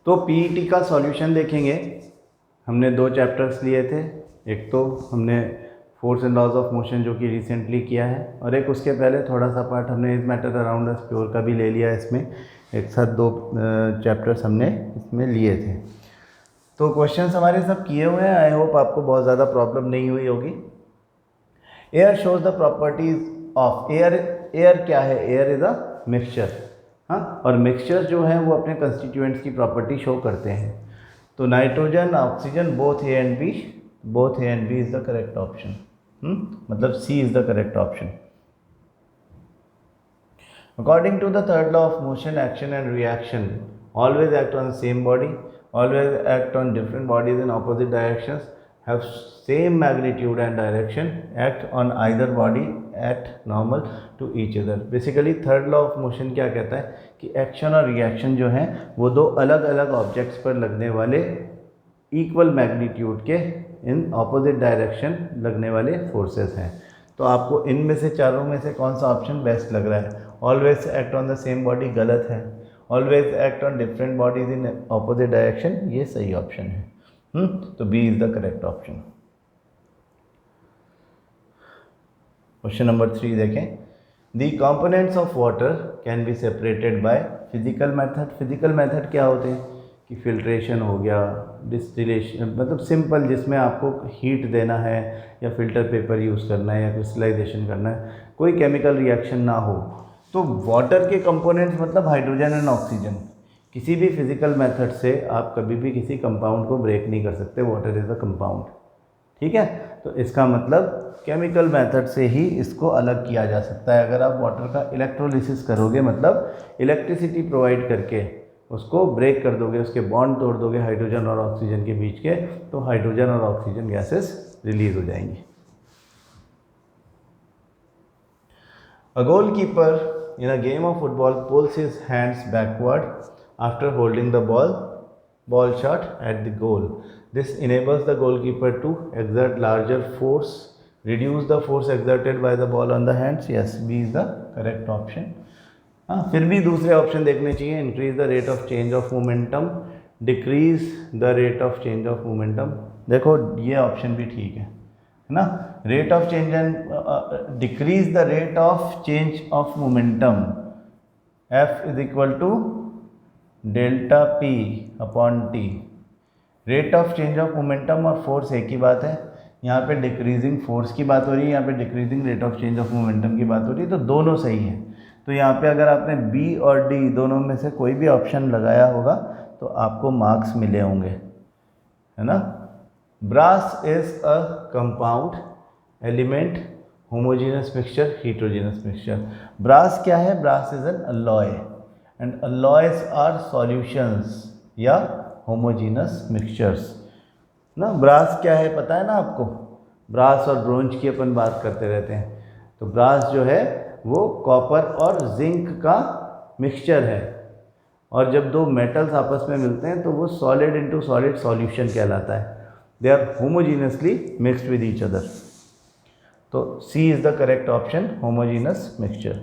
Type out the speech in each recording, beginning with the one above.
तो पीईटी का सॉल्यूशन देखेंगे। हमने 2 चैप्टर्स लिए थे, एक तो हमने force and laws of motion जो कि रिसेंटली किया है, और एक उसके पहले थोड़ा सा पार्ट हमने is matter around us pure का भी ले लिया है। इसमें एक साथ 2 चैप्टर्स हमने इसमें लिए थे। तो क्वेश्चंस हमारे सब किए हुए हैं। आई होप आपको बहुत ज़्यादा प्रॉब्लम नहीं हुई होगी। Air shows the properties of air. Air क्या है? Air is a mixture. हाँ, और मिक्सचर जो है वो अपने कंस्टिट्यूएंट्स की प्रॉपर्टी शो करते हैं। तो nitrogen, oxygen, both A and B is the correct option. मतलब C is the correct option. According to the third law of motion, action and reaction always act on the same body, always act on different bodies in opposite directions, have same magnitude and direction, act on either body at normal to each other. Basically third law of motion क्या कहता है कि action और reaction जो हैं वो 2 अलग अलग ऑब्जेक्ट्स पर लगने वाले इक्वल मैग्नीट्यूड के इन ऑपोजिट डायरेक्शन लगने वाले फोर्सेस हैं। तो आपको इनमें से चारों में से कौन सा ऑप्शन बेस्ट लग रहा है? Always act on the same body गलत है, always act on different bodies in opposite direction ये सही ऑप्शन है। तो B is the correct option. Question number 3 देखें। The components of water can be separated by physical method. Physical method क्या होते हैं कि फिल्ट्रेशन हो गया, डिस्टिलेशन, मतलब सिंपल जिसमें आपको हीट देना है या फिल्टर पेपर यूज़ करना है या क्रिस्टलाइजेशन करना है, कोई केमिकल रिएक्शन ना हो। तो वाटर के कंपोनेंट्स मतलब हाइड्रोजन एंड ऑक्सीजन। किसी भी फिजिकल मेथड से आप कभी भी किसी कंपाउंड को ब्रेक नहीं कर सकते। वाटर इज़ अ कंपाउंड, ठीक है। तो इसका मतलब केमिकल मेथड से ही इसको अलग किया जा सकता है। अगर आप वाटर का इलेक्ट्रोलिसिस करोगे, मतलब इलेक्ट्रिसिटी प्रोवाइड करके उसको ब्रेक कर दोगे, उसके बॉन्ड तोड़ दोगे हाइड्रोजन और ऑक्सीजन के बीच के, तो हाइड्रोजन और ऑक्सीजन गैसेस रिलीज हो जाएंगी। A goalkeeper in a game of football pulls his hands backward after holding the ball shot at the goal. This enables the goalkeeper to exert larger force, reduce the force exerted by the ball on the hands. Yes, B is the correct option. हाँ, फिर भी दूसरे option देखने चाहिए। Increase the rate of change of momentum, decrease the rate of change of momentum. देखो ये option भी ठीक है ना। Rate of change and decrease the rate of change of momentum, F is equal to delta P upon T। Rate of change of momentum और force एक ही बात है। यहाँ पे डिक्रीजिंग फोर्स की बात हो रही है, यहाँ पे decreasing rate of change of momentum की बात हो रही है, तो दोनों सही है। तो यहाँ पे अगर आपने B और D दोनों में से कोई भी ऑप्शन लगाया होगा तो आपको मार्क्स मिले होंगे, है ना। Brass is a compound element, homogeneous mixture, heterogeneous mixture. Brass क्या है? Brass is an alloy and alloys are solutions या होमोजेनस मिक्सचर्स ना। ब्रास क्या है पता है ना आपको? ब्रास और ब्रोंज की अपन बात करते रहते हैं। तो ब्रास जो है वो कॉपर और जिंक का मिक्सचर है, और जब 2 मेटल्स आपस में मिलते हैं तो वो सॉलिड इनटू सॉलिड सॉल्यूशन कहलाता है। They are homogeneously mixed with each other. तो C is the correct option, homogeneous mixture.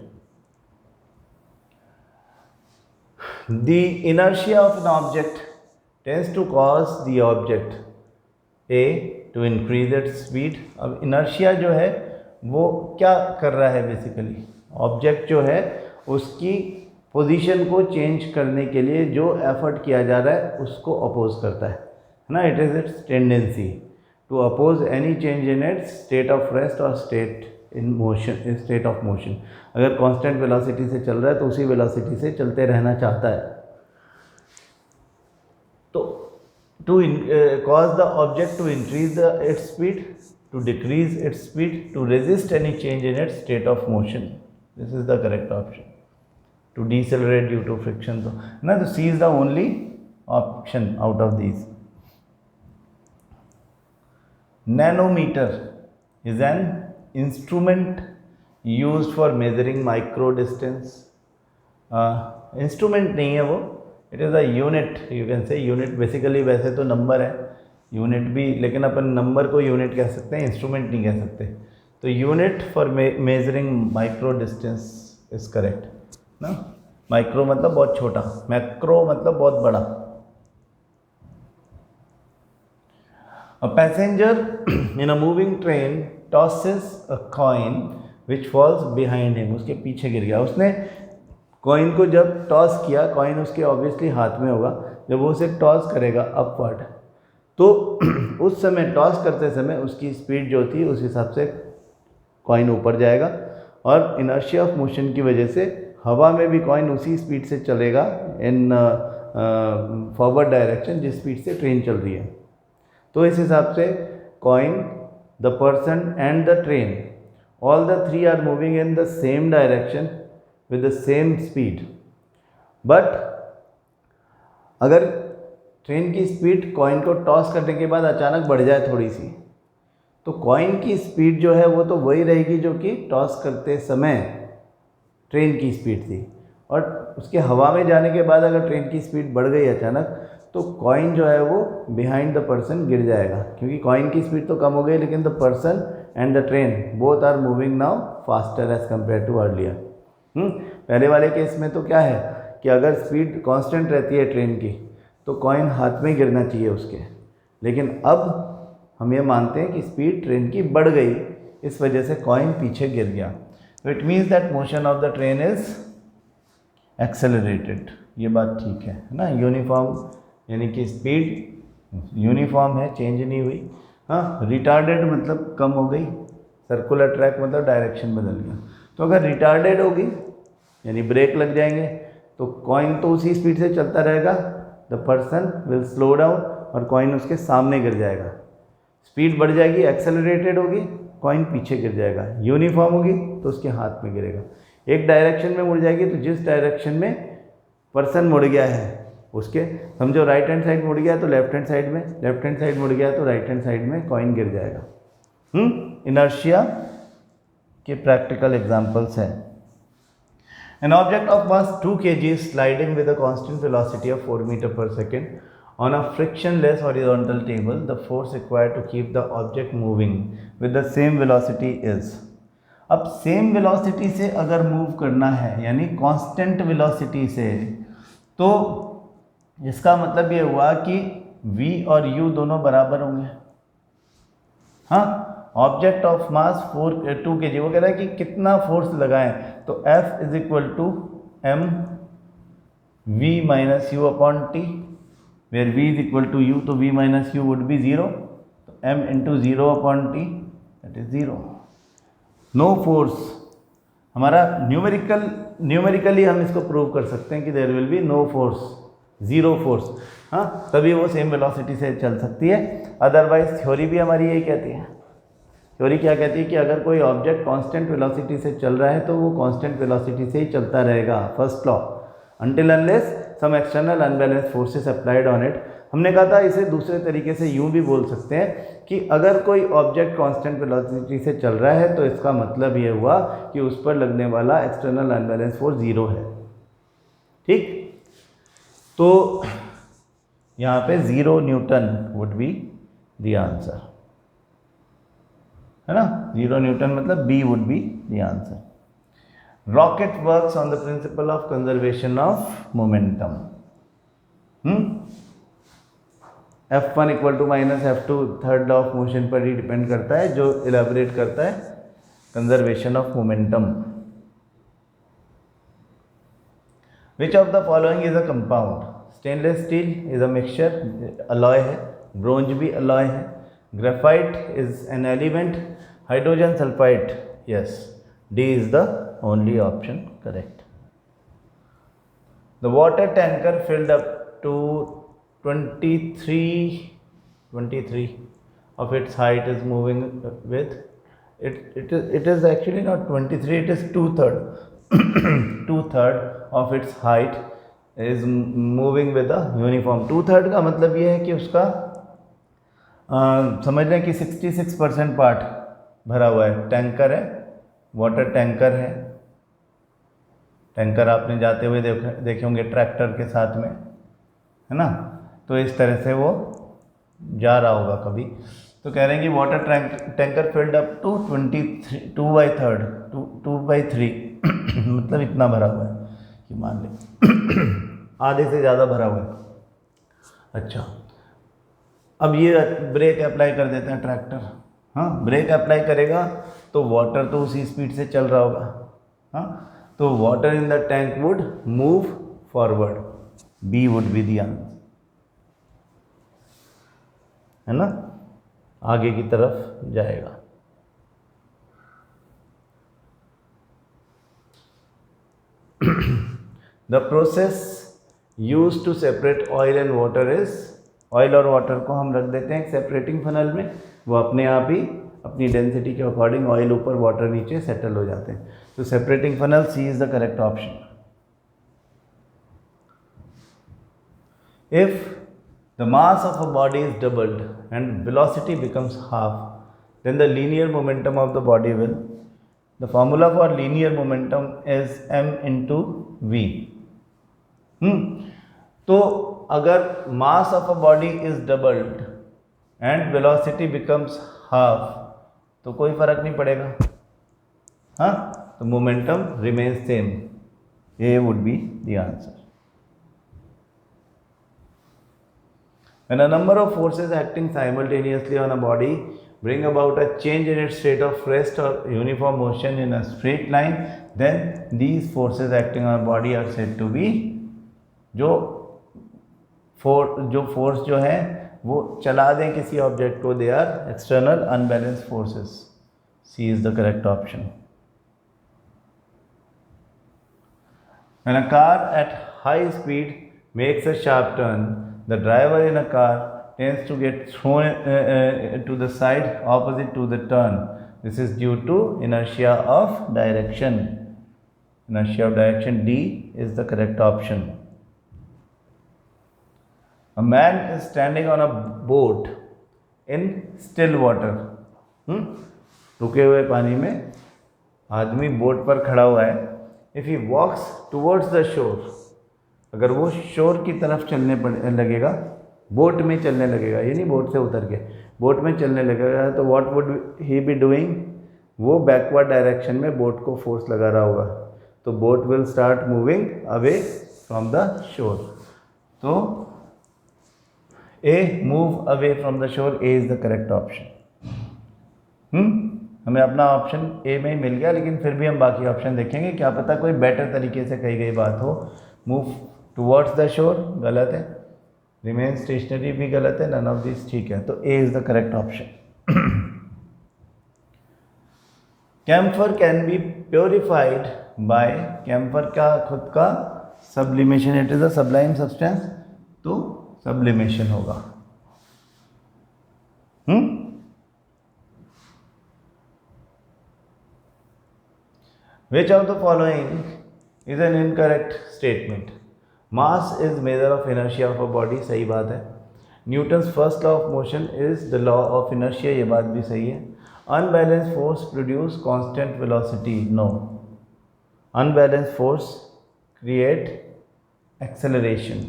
The inertia of an object tends to cause the object a to increase its speed. अब inertia जो है वो क्या कर रहा है? बेसिकली ऑब्जेक्ट जो है उसकी पोजीशन को चेंज करने के लिए जो एफर्ट किया जा रहा है उसको अपोज करता है ना। It is its tendency to oppose any change in its state of rest और state in motion, in state of motion. अगर कांस्टेंट वेलोसिटी से चल रहा है तो उसी वेलोसिटी से चलते रहना चाहता है। तो to cause the object to increase its speed, to decrease its speed, to resist any change in its state of motion. This is the correct option. To decelerate due to friction. So ना, तो C is the only option out of these. Nanometer is an instrument used for measuring micro distance. Instrument नहीं है वो, it is a unit, you can say unit. Basically वैसे तो number है unit भी, लेकिन अपन नंबर को यूनिट कह सकते हैं, इंस्ट्रूमेंट नहीं कह सकते। तो unit for measuring micro distance is correct ना। माइक्रो मतलब बहुत छोटा, मैक्रो मतलब बहुत बड़ा, a passenger in a moving train tosses a coin which falls behind him, उसके पीछे गिर गया। उसने कॉइन को जब टॉस किया, कॉइन उसके ऑब्वियसली हाथ में होगा, जब वो उसे टॉस करेगा अपवर्ड, तो उस समय टॉस करते समय उसकी स्पीड जो थी उस हिसाब से कॉइन ऊपर जाएगा, और इनर्शिया ऑफ मोशन की वजह से हवा में भी कॉइन उसी स्पीड से चलेगा इन फॉरवर्ड डायरेक्शन जिस स्पीड से ट्रेन चल रही है। तो इस हिसाब से coin, the person and the train, all the three are moving in the same direction with the same speed. But अगर ट्रेन की स्पीड कॉइन को टॉस करने के बाद अचानक बढ़ जाए थोड़ी सी, तो कॉइन की स्पीड जो है वो तो वही रहेगी जो कि टॉस करते समय ट्रेन की स्पीड थी, और उसके हवा में जाने के बाद अगर ट्रेन की स्पीड बढ़ गई अचानक, तो कॉइन जो है वो बिहाइंड द पर्सन गिर जाएगा, क्योंकि कॉइन की स्पीड तो कम हो गई लेकिन the person and the train both are moving now faster as compare to earlier. पहले वाले केस में तो क्या है कि अगर स्पीड कांस्टेंट रहती है ट्रेन की तो कॉइन हाथ में गिरना चाहिए उसके, लेकिन अब हम ये मानते हैं कि स्पीड ट्रेन की बढ़ गई, इस वजह से कॉइन पीछे गिर गया। तो it means that motion of the train is accelerated. ये बात ठीक है ना। यूनिफॉर्म यानी कि स्पीड यूनिफॉर्म है, चेंज नहीं हुई। हाँ, रिटार्डेड मतलब कम हो गई, सर्कुलर ट्रैक मतलब डायरेक्शन बदल गया। तो अगर रिटार्डेड होगी यानी ब्रेक लग जाएंगे, तो कॉइन तो उसी स्पीड से चलता रहेगा, the person will slow down और कॉइन उसके सामने गिर जाएगा। स्पीड बढ़ जाएगी, एक्सेलरेटेड होगी, कॉइन पीछे गिर जाएगा। यूनिफॉर्म होगी तो उसके हाथ में गिरेगा। एक डायरेक्शन में मुड़ जाएगी तो जिस डायरेक्शन में पर्सन मुड़ गया है उसके, समझो राइट हैंड साइड मुड़ गया तो लेफ्ट हैंड साइड में, लेफ्ट हैंड साइड मुड़ गया तो राइट हैंड साइड में कॉइन गिर जाएगा। इनर्शिया के प्रैक्टिकल एग्जांपल्स हैं। An object of mass 2 kg is sliding with a constant velocity of 4 meter per second on a frictionless horizontal table. The force required to keep the object moving with the same velocity is। अब same velocity से अगर move करना है यानी constant velocity से, तो इसका मतलब ये हुआ कि v और u दोनों बराबर होंगे। हाँ, ऑब्जेक्ट ऑफ मास 2 kg, वो कह रहा है कि कितना फोर्स लगाएं, तो F is equal to m v minus u upon t, where v is equal to u, तो v minus u would be 0, तो m into 0 upon t that is 0। No force, हमारा न्यूमेरिकली हम इसको prove कर सकते हैं कि there will be no force, zero force. हाँ, तभी वो सेम वेलोसिटी से चल सकती है। अदरवाइज थ्योरी भी हमारी यही कहती है। थ्योरी क्या कहती है कि अगर कोई ऑब्जेक्ट कांस्टेंट वेलोसिटी से चल रहा है तो वो कांस्टेंट वेलोसिटी से ही चलता रहेगा, first law, until unless some external unbalance forces applied on it. हमने कहा था इसे दूसरे तरीके से यूं भी बोल सकते हैं कि अगर कोई ऑब्जेक्ट कांस्टेंट वेलोसिटी से चल रहा है तो इसका मतलब ये हुआ कि उस पर लगने वाला एक्सटर्नल अनबैलेंस फोर्स 0 है। ठीक, तो यहाँ पे 0 newton would be the answer, है ना। 0 न्यूटन मतलब B would be the answer. Rocket works on the principle of conservation of momentum. F1 equal to minus F2 third law of motion पर ही डिपेंड करता है, जो इलेबोरेट करता है conservation of momentum. Which of the following is a compound? Stainless steel is a mixture, alloy है, bronze भी alloy है, graphite is an element, hydrogen sulphide, yes, D is the only option correct. The water tanker filled up to 23 of its height is moving with it is actually not 23, it is 2/3 of its height is moving with a uniform। 2/3 का मतलब ये है कि उसका समझ लें कि 66% part भरा हुआ है। टैंकर है, वाटर टैंकर है, टैंकर आपने जाते हुए देखे होंगे ट्रैक्टर के साथ में, है ना। तो इस तरह से वो जा रहा होगा कभी। तो कह रहे हैं कि water tanker filled up to 2/3 मतलब इतना भरा हुआ है कि मान लें आधे से ज़्यादा भरा हुआ है। अच्छा, अब ये ब्रेक अप्लाई कर देता है ट्रैक्टर, हाँ ब्रेक अप्लाई करेगा तो वाटर तो उसी स्पीड से चल रहा होगा, हाँ तो water in the tank would move forward, B would be the answer, है ना, आगे की तरफ जाएगा। The process use to separate oil and water is, oil और वाटर को हम रख देते हैं सेपरेटिंग फनल में, वो अपने आप ही अपनी डेंसिटी के अकॉर्डिंग ऑयल ऊपर वाटर नीचे सेटल हो जाते हैं। तो separating funnel, C is the correct option. If the mass of a body is doubled and velocity becomes half, then the linear momentum of the body will, the formula for linear momentum is m into v। तो अगर mass of a body is doubled and velocity becomes half तो कोई फर्क नहीं पड़ेगा, हाँ तो momentum remains same, A would be the answer। When a number of forces acting simultaneously on a body bring about a change in its state of rest or uniform motion in a straight line, then these forces acting on a body are said to be, जो force जो है वो चला दें किसी object को, they are external unbalanced forces, C is the correct option. When a car at high speed makes a sharp turn, the driver in a car tends to get thrown to the side opposite to the turn. This is due to inertia of direction. Inertia of direction, D is the correct option. A man is standing on a boat in still water. रुके हुए पानी में आदमी boat पर खड़ा हुआ है। If he walks towards the shore, अगर वो शोर की तरफ चलने लगेगा, बोट में चलने लगेगा, ये नहीं बोट से उतर के बोट में चलने लगेगा, तो what would he be doing, वो बैकवर्ड डायरेक्शन में बोट को फोर्स लगा रहा होगा, तो boat will start moving away from the shore. तो A, move away from the shore, A is the correct option. हमें अपना ऑप्शन ए में ही मिल गया, लेकिन फिर भी हम बाकी ऑप्शन देखेंगे, क्या पता कोई बेटर तरीके से कही गई बात हो। मूव टुवर्ड्स द शोर गलत है, रिमेन स्टेशनरी भी गलत है, नन ऑफ दिस ठीक है, तो A is the correct option. Camphor can be purified by, camphor का खुद का sublimation, it is a sublime substance, तो सब्लिमेशन होगा। Which of the following is an incorrect statement? Mass is measure of inertia of a body, सही बात है। Newton's first law of motion is the law of inertia, ये बात भी सही है। Unbalanced force produce constant velocity, no। Unbalanced force create acceleration।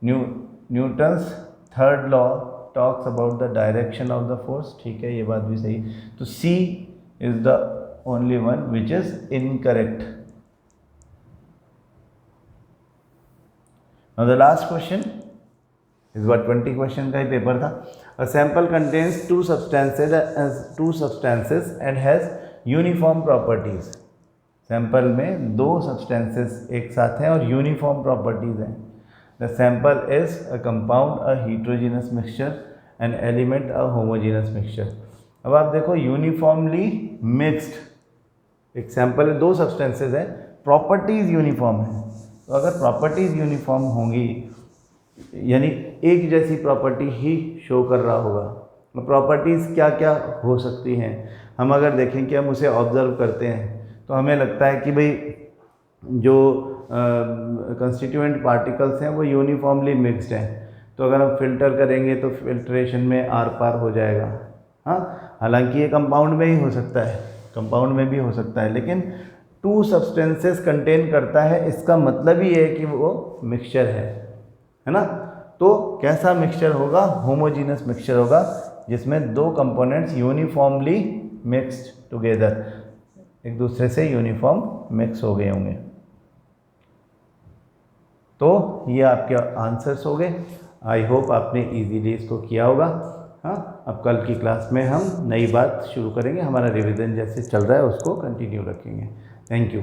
Newton's third law talks about the direction of the force, ठीक है, ये बात भी सही। तो C is the only one which is incorrect। Now the last question is what 20 question का ही paper था। A sample contains two substances and has uniform properties। Sample में दो substances एक साथ हैं और uniform properties हैं। The sample is a compound, a heterogeneous mixture, an element, a homogeneous mixture। अब आप देखो यूनिफॉर्मली मिक्स्ड एक सैंपल है, दो सब्सटेंसेस हैं, प्रॉपर्टीज़ यूनिफॉर्म है, तो अगर प्रॉपर्टीज़ यूनिफॉर्म होंगी यानी एक जैसी प्रॉपर्टी ही शो कर रहा होगा। तो प्रॉपर्टीज़ क्या क्या हो सकती हैं, हम अगर देखें कि हम उसे ऑब्ज़र्व करते हैं तो हमें लगता है कि भाई जो कंस्टिट्यूएंट पार्टिकल्स हैं वो यूनिफॉर्मली मिक्स्ड हैं, तो अगर हम फिल्टर करेंगे तो फिल्ट्रेशन में आर पार हो जाएगा। हाँ, हालांकि ये कंपाउंड में ही हो सकता है, कंपाउंड में भी हो सकता है, लेकिन टू सब्सटेंसेस कंटेन करता है, इसका मतलब ही है कि वो मिक्सचर है ना। तो कैसा मिक्सचर होगा? होमोजीनस मिक्सचर होगा, जिसमें दो कंपोनेंट्स यूनिफॉर्मली मिक्स्ड टुगेदर, एक दूसरे से यूनिफॉर्म मिक्स हो गए होंगे। तो ये आपके आंसर्स हो गए। आई होप आपने इजीली इसको किया होगा। हाँ, अब कल की क्लास में हम नई बात शुरू करेंगे, हमारा रिवीजन जैसे चल रहा है उसको कंटिन्यू रखेंगे। Thank you.